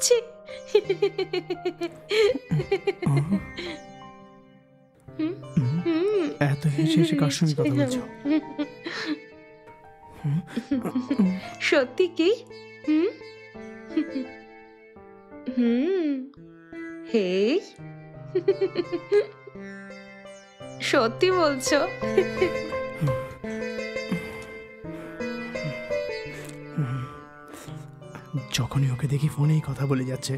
ছি। এত হেসে হেসে কার সঙ্গে কথা বলছো? সত্যি কি? হে, সত্যি বলছো? যখনই ওকে দেখি ফোনেই কথা বলে যাচ্ছে,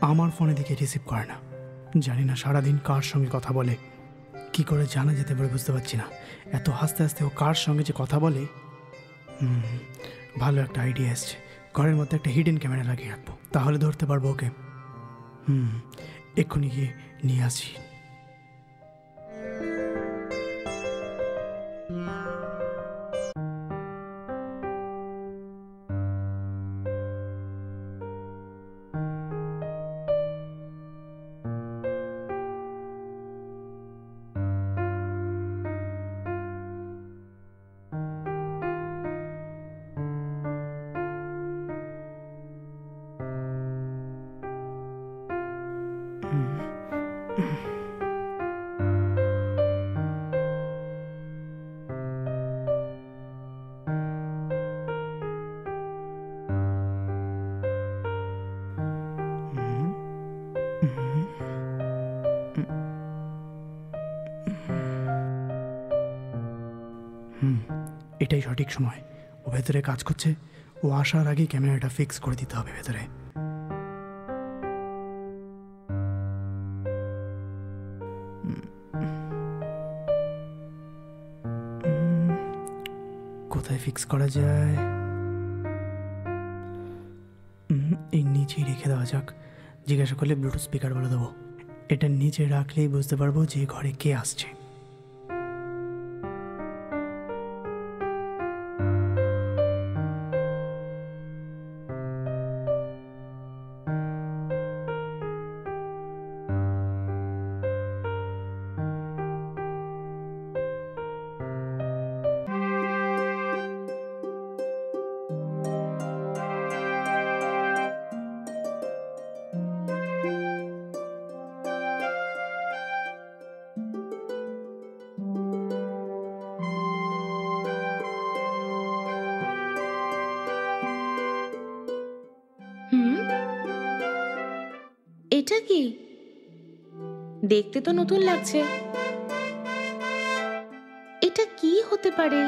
আমার ফোনে দেখে রিসিভ করে না। জানি না সারাদিন কার সঙ্গে কথা বলে, কি করে জানা যেতে পারে বুঝতে পারছি না। এত হাসতে হাসতে ও কার সঙ্গে যে কথা বলে। ভালো একটা আইডিয়া এসছে, ঘরের মধ্যে একটা হিডেন ক্যামেরা লাগিয়ে রাখবো, তাহলে ধরতে পারবো ওকে। এক্ষুনি গিয়ে নিয়ে আসি। এটাই সঠিক সময়। ও ভেতরে কাজ করছে, ও আসার আগেই ক্যামেরাটা ফিক্স করে দিতে হবে ভেতরে। কোথায় ফিক্স করা যায়? এই নিচেই রেখে দেওয়া যাক। জিজ্ঞাসা করলে ব্লুটুথ স্পিকার বলে দেবো। এটা নিচে রাখলেই বুঝতে পারবো যে ঘরে কে আসছে। এটা কি? দেখতে তো নতুন লাগছে। এটা কি হতে পারে?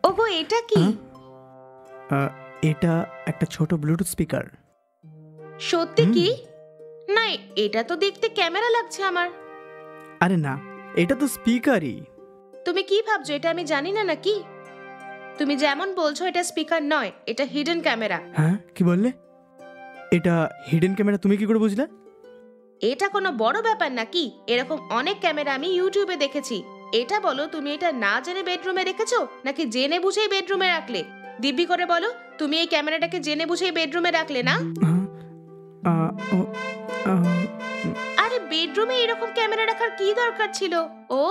ওগো, এটা কি? এটা একটা ছোট ব্লুটুথ স্পিকার। সত্যি কি? না, এটা তো দেখতে ক্যামেরা লাগছে আমার। আরে না, এটা তো স্পিকারই। তুমি কি ভাবছো এটা আমি জানি না নাকি? তুমি যেমন বলছো এটা স্পিকার নয়, এটা হিডেন ক্যামেরা। হ্যাঁ, কি বললে? এটা হিডেন ক্যামেরা তুমি কি করে বুঝলে? এটা কোনো বড় ব্যাপার নাকি? এরকম অনেক ক্যামেরা আমি ইউটিউবে দেখেছি। এটা বলো, তুমি এটা না জেনে বেডরুমে রেখেছো নাকি জেনে বুঝেই বেডরুমে রাখলে? দিব্যি করে বলো, তুমি এই ক্যামেরাটাকে জেনে বুঝেই বেডরুমে রাখলে না? আরে বেডরুমে এরকম ক্যামেরা রাখার কি দরকার ছিল? ও,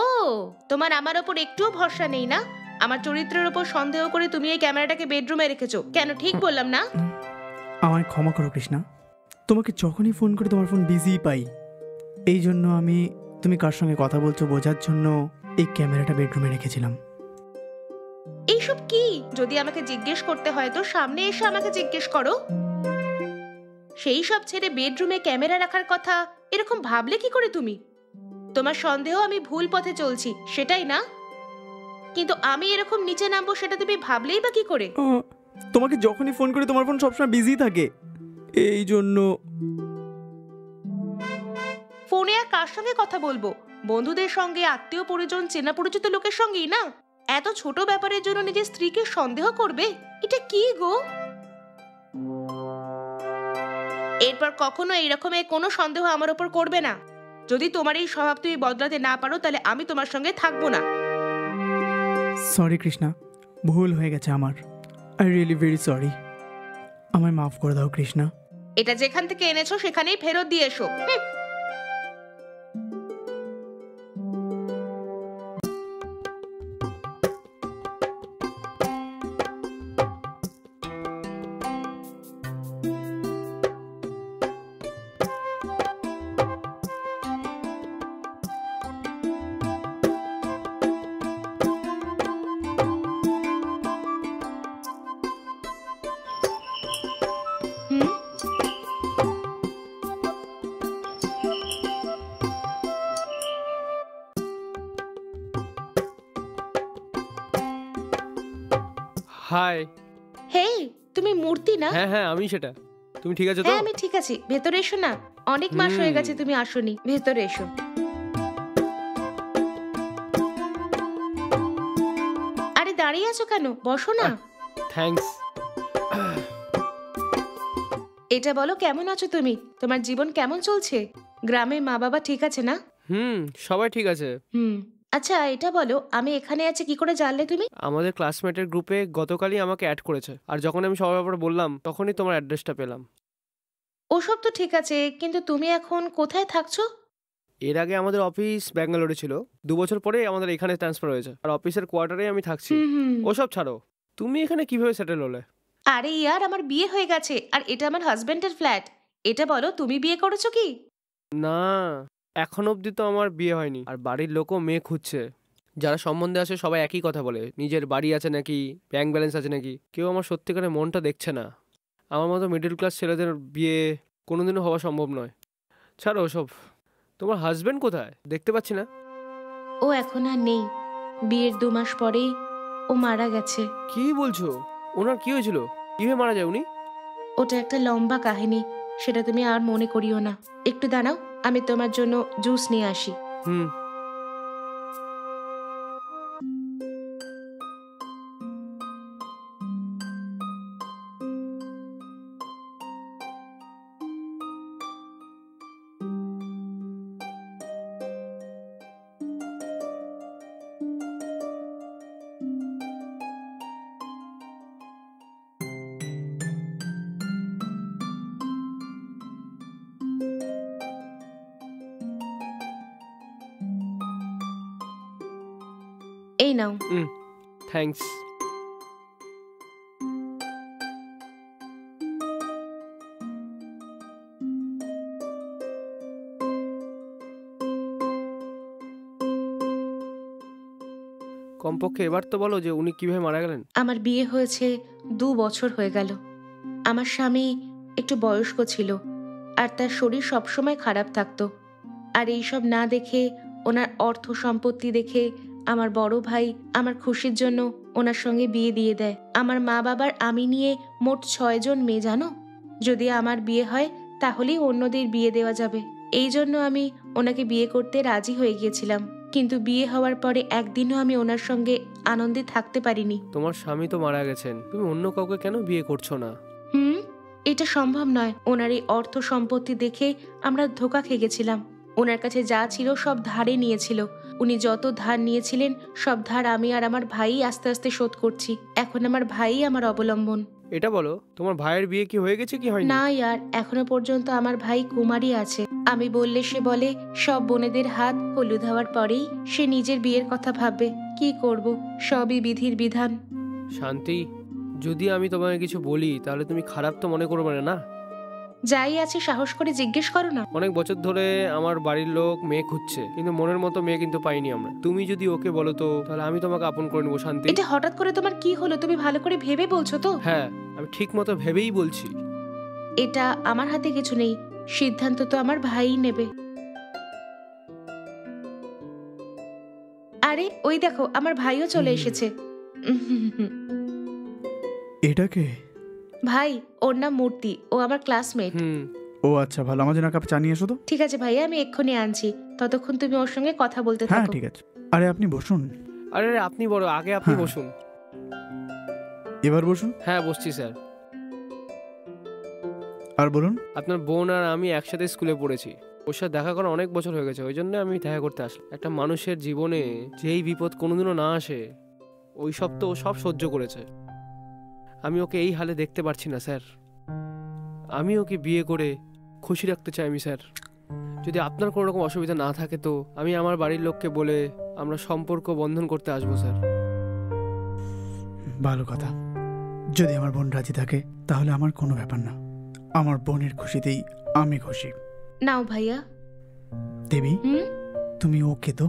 তোমার আমার ওপর একটুও ভরসা নেই না? আমার চরিত্রের উপর সন্দেহ করে তুমি এই ক্যামেরাটাকে বেডরুমে রেখেছো। কেন, ঠিক বললাম না? আমায় ক্ষমা করো কৃষ্ণা, তোমাকে যখনই ফোন করি তোমার ফোন বিজি পাই। এই জন্য আমি তুমি কার সঙ্গে কথা বলছো বোঝার জন্য এই ক্যামেরাটা বেডরুমে রেখেছিলাম। এইসব কি? যদি আমাকে জিজ্ঞেস করতে হয় তো সামনে এসে আমাকে জিজ্ঞেস করো। সেই সব ছেড়ে বেডরুমে ক্যামেরা রাখার কথা এরকম ভাবলে কি করে তুমি? তোমার সন্দেহ আমি ভুল পথে চলছি, সেটাই না? কিন্তু আমি এরকম নিচে নামবো সেটা তুমি ভাবলেই বা কি করে? তোমাকে যখনই ফোন করি তোমার ফোন সবসময় বিজি থাকে, এই জন্য। ফোনে আর কার সঙ্গে কথা বলবো? বন্ধুদের সঙ্গে, আত্মীয় পরিজন, চেনা পরিচিত লোকের সঙ্গেই না। এত ছোট ব্যাপারের জন্য নিজের স্ত্রীকে সন্দেহ করবে? এটা কি গো? এরপর কখনো এইরকমের কোনো সন্দেহ আমার উপর করবে না। যদি তোমার এই স্বভাব তুমি বদলাতে না পারো তাহলে আমি তোমার সঙ্গে থাকবো না। সরি কৃষ্ণা, ভুল হয়ে গেছে আমার। I really very sorry. আমায় মাফ করে দাও কৃষ্ণা। এটা যেখান থেকে এনেছো সেখানেই ফেরত দিয়ে এসো। হাই। হে, তুমি মূর্তি না? হ্যাঁ হ্যাঁ, আমি সেটা। তুমি ঠিক আছো তো? হ্যাঁ, আমি ঠিক আছি। ভেতরে এসো না, অনেক মাস হয়ে গেছে তুমি আসোনি। ভেতরে এসো। আরে দাঁড়িয়ে আছো কেন? বসো না। থ্যাঙ্কস। এটা বলো, কেমন আছো তুমি? তোমার জীবন কেমন চলছে? গ্রামে মা বাবা ঠিক আছে না? সবাই ঠিক আছে। আচ্ছা, এটা বলো, আমি এখানে আছি কি করে জানলে তুমি? আমাদের ক্লাসমেটের গ্রুপে গতকালই আমাকে অ্যাড করেছে, আর যখন আমি সবার ব্যাপারে বললাম তখনই তোমার অ্যাড্রেসটা পেলাম। ওসব তো ঠিক আছে, কিন্তু তুমি এখন কোথায় থাকছো? এর আগে আমাদের অফিস ব্যাঙ্গালোরে ছিল, 2 বছর পরে আমাদের এখানে ট্রান্সফার হয়েছে, আর অফিসের কোয়ার্টারে আমি থাকছি। ওসব ছাড়ো, তুমি এখানে কিভাবে সেটেল হলে? আরে ইয়ার, আমার বিয়ে হয়ে গেছে, আর এটা আমার হাজবেন্ডের ফ্ল্যাট। এটা বলো, তুমি বিয়ে করেছো কি? না, এখন অবধি তো আমার বিয়ে হয়নি, আর বাড়ির লোকও মেয়ে খুঁজছে। যারা সম্বন্ধে আসে সবাই একই কথা বলে, নিজের বাড়ি আছে নাকি, ব্যাংক ব্যালেন্স আছে নাকি। কেউ আমার সত্যিকারের মনটা দেখছে না। আমার মতো মিডল ক্লাস ছেলেদের বিয়ে কোনোদিনও হওয়া সম্ভব নয়। ছাড়ো ওসব। তোমার হাজবেন্ড কোথায়? দেখতে পাচ্ছি না। ও এখন আর নেই। বিয়ের 2 মাস পরেই ও মারা গেছে। কি বলছো? ওনার কি হয়েছিল? কিভাবে মারা যায় উনি? ওটা একটা লম্বা কাহিনী, সেটা তুমি আর মনে করিও না। একটু দাঁড়াও, আমি তোমার জন্য জুস নিয়ে আসি। এই নাও। থ্যাঙ্কস। কমপক্ষে এবার তো বলো যে উনি কিভাবে মারা গেলেন। আমার বিয়ে হয়েছে 2 বছর হয়ে গেল। আমার স্বামী একটু বয়স্ক ছিল, আর তার শরীর সবসময় খারাপ থাকতো। আর এইসব না দেখে, ওনার অর্থ সম্পত্তি দেখে আমার বড় ভাই আমার খুশির জন্য ওনার সঙ্গে বিয়ে দিয়ে দেয়। আমার মা বাবার আমি নিয়ে মোট 6 জন মেয়ে, জানো। যদি আমার বিয়ে হয় তাহলেই অন্যদের বিয়ে দেওয়া যাবে। এই জন্য আমি ওনাকে বিয়ে করতে রাজি হয়ে গিয়েছিলাম, কিন্তু বিয়ে হওয়ার পরে একদিনও আমি ওনার সঙ্গে আনন্দে থাকতে পারিনি। তোমার স্বামী তো মারা গেছেন, তুমি অন্য কাউকে কেন বিয়ে করছো না? এটা সম্ভব নয়। ওনার এই অর্থ সম্পত্তি দেখে আমরা ধোঁকা খেয়ে গেছিলাম। ওনার কাছে যা ছিল সব ধারে নিয়েছিল। উনি যত ধার নিয়েছিলেন সব ধার আমি আর আমার ভাই আস্তে আস্তে শোধ করছি। এখন আমার ভাই আমার অবলম্বন। এটা বলো, তোমার ভাইয়ের বিয়ে কি হয়ে গেছে কি হয়নি? না ইয়ার, এখনো পর্যন্ত আমার ভাই কুমারী আছে। আমি বললে সে বলে সব বোনেদের হাত হলুদ হওয়ার পরেই সে নিজের বিয়ের কথা ভাববে। কি করব, সবই বিধির বিধান। শান্তি, যদি আমি তোমাকে কিছু বলি তাহলে তুমি খারাপ তো মনে করবে না? যাই আছে সাহস করে জিজ্ঞেস করো না। অনেক বছর ধরে আমার বাড়ির লোক মেয়ে খুঁজছে, কিন্তু মনের মতো মেয়ে কিন্তু পাইনি আমরা। তুমি যদি ওকে বলো তো তাহলে আমি তোমাকে আপন করে নেবো। শান্তি, এটা হঠাৎ করে তোমার কি হলো? তুমি ভালো করে ভেবে বলছো তো? হ্যাঁ, আমি ঠিক মতো ভেবেই বলছি। এটা আমার হাতে কিছু নেই, সিদ্ধান্ত তো আমার ভাই নেবে। আরে ওই দেখো, আমার ভাইও চলে এসেছে। এটাকে ভাই, ওর নাম মূর্তি, ও আমার ক্লাসমেট। ও আচ্ছা, ভালো। আমার জন্য কাপ চা নিয়ে এসো তো। ঠিক আছে ভাইয়া, আমি এক্ষুনি আনছি। ততক্ষণ তুমি ওর সঙ্গে কথা বলতে হ্যাঁ থাকো। ঠিক আছে। আরে আপনি বসুন। আরে আপনি বড়, আগে আপনি হ্যাঁ। বসুন। এবার বসুন। হ্যাঁ বসছি স্যার। আর বলুন। আপনার বোন আর আমি একসাথে স্কুলে পড়েছি। ওর সাথে দেখা করা অনেক বছর হয়ে গেছে, ওই জন্য আমি দেখা করতে আসলাম। একটা মানুষের জীবনে যেই বিপদ কোনোদিনও না আসে, ওই সব তো ও সব সহ্য করেছে। আমি ওকে এই হালে দেখতে পারছি না স্যার। আমি ওকে বিয়ে করে খুশি রাখতে চাই আমি স্যার। যদি আপনার কোনো রকম অসুবিধা না থাকে তো আমি আমার বাড়ির লোককে বলে আমরা সম্পর্ক বন্ধন করতে আসবো স্যার। ভালো কথা। যদি আমার বোন রাজি থাকে তাহলে আমার কোনো ব্যাপার না। আমার বোনের খুশিতেই আমি খুশি। নাও ভাইয়া। দেবী, তুমি ওকে তো